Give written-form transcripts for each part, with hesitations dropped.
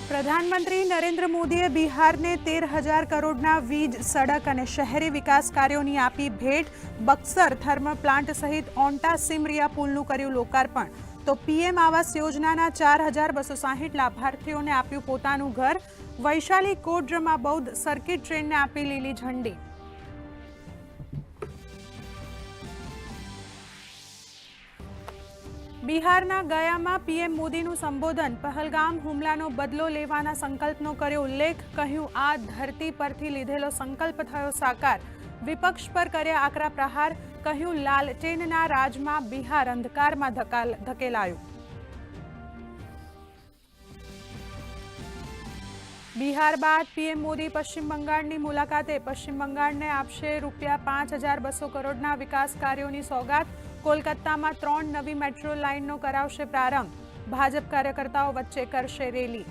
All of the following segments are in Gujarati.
પ્રધાનમંત્રી નરેન્દ્ર મોદીએ બિહારને 13,000 કરોડના વીજ, સડક અને શહેરી વિકાસ કાર્યોની આપી ભેટ. બક્સર થર્મલ પ્લાન્ટ સહિત ઓન્ટા સિમરિયા પુલનું કર્યું લોકાર્પણ. તો પીએમ આવાસ યોજનાના 4,260 લાભાર્થીઓને આપ્યું પોતાનું ઘર. વૈશાલી કોડરમા બૌદ્ધ સર્કિટ ટ્રેનને આપી લીલી ઝંડી. બિહારના ગયામાં પીએમ મોદીનું સંબોધન. પહલગામ હુમલાનો બદલો લેવાના સંકલ્પનો કર્યો ઉલ્લેખ. કહ્યું, આ ધરતી પરથી લીધેલો સંકલ્પ થયો સાકાર. વિપક્ષ પર કર્યા આકરા પ્રહાર. કહ્યું, લાલટેનના રાજમાં બિહાર અંધકારમાં ધકેલાયું. બિહાર બાદ પીએમ મોદી પશ્ચિમ બંગાળની મુલાકાતે. પશ્ચિમ બંગાળને આપશે ₹5,200 કરોડના વિકાસ કાર્યોની સોગાત. કોલકાતામાં 3 નવી મેટ્રો લાઇનનો કરાવશે પ્રારંભ. ભાજપ કાર્યકર્તાઓ વચ્ચે કરશે રેલી.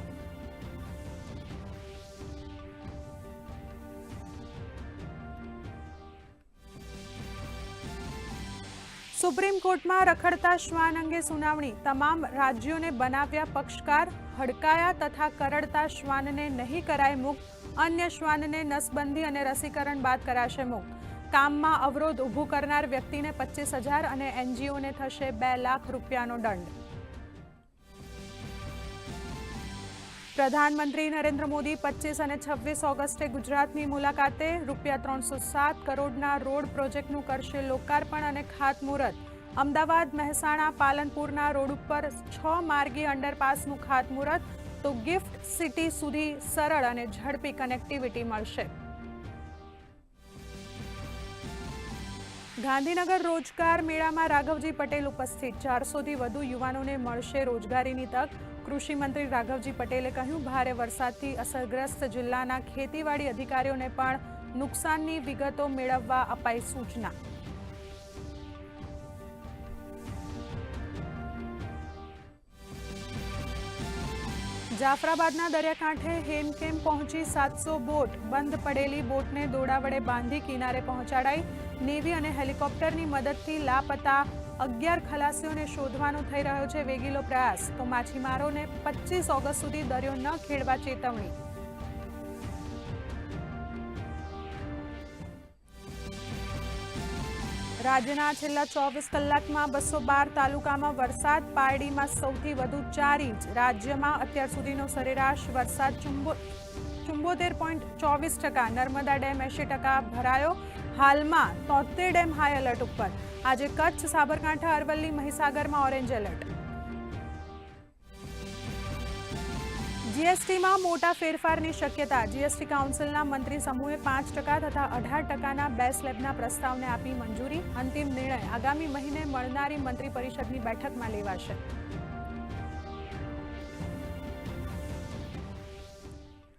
સુપ્રીમ કોર્ટમાં રખડતા શ્વાન અંગે સુનાવણી. તમામ રાજ્યોને બનાવ્યા પક્ષકાર. હડકાયા તથા કરડતા શ્વાનને નહીં કરાય મુક્ત. અન્ય શ્વાનને નસબંધી અને રસીકરણ બાદ કરાશે મુક્ત. કામમાં અવરોધ ઊભું કરનાર વ્યક્તિને 25,000 અને એનજીઓને થશે ₹2 લાખ દંડ. પ્રધાનમંત્રી નરેન્દ્ર મોદી 25 અને 26 ઓગસ્ટે ગુજરાતની મુલાકાતે. ₹307 કરોડના રોડ પ્રોજેક્ટનું કરશે લોકાર્પણ અને ખાતમુહૂર્ત. અમદાવાદ, મહેસાણા, પાલનપુરના રોડ ઉપર 6 માર્ગી અંડરપાસનું ખાતમુહૂર્ત. તો ગિફ્ટ સિટી સુધી સરળ અને ઝડપી કનેક્ટિવિટી મળશે. ગાંધીનગર રોજગાર મેળામાં રાઘવજી પટેલ ઉપસ્થિત. 400થી વધુ યુવાનોને મળશે રોજગારીની તક. કૃષિ મંત્રી રાઘવજી પટેલે કહ્યું, ભારે વરસાદથી અસરગ્રસ્ત જિલ્લાના ખેતીવાડી અધિકારીઓને પણ નુકસાનની વિગતો મેળવવા અપાઈ સૂચના. જાફરાબાદના દરિયાકાંઠે હેમખેમ પહોંચી 700 બોટ. બંધ પડેલી બોટને દોરડા વડે બાંધી કિનારે પહોંચાડાઈ. નેવી અને હેલિકોપ્ટરની મદદથી લાપતા 11 ખલાસીઓને શોધવાનો થઈ રહ્યો છે વેગીલો પ્રયાસ. તો માછીમારોને 25 ઓગસ્ટ સુધી દરિયો ન ખેડવા ચેતવણી. રાજ્યના છેલ્લા 24 કલાકમાં 212 તાલુકામાં વરસાદ. પારડીમાં સૌથી વધુ 4 ઇંચ. રાજ્યમાં અત્યાર સુધીનો સરેરાશ વરસાદ 74.24%. નર્મદા ડેમ 80% ભરાયો. હાલમાં 73 ડેમ હાઈ એલર્ટ ઉપર. આજે કચ્છ, સાબરકાંઠા, અરવલ્લી, મહીસાગરમાં ઓરેન્જ એલર્ટ. જીએસટીમાં મોટા ફેરફારની શક્યતા. જીએસટી કાઉન્સિલના મંત્રી સમૂહે 5% તથા 18%ના 2 સ્લેબના પ્રસ્તાવને આપી મંજૂરી. અંતિમ નિર્ણય આગામી મહિને મળનારી મંત્રી પરિષદની બેઠકમાં લેવાશે.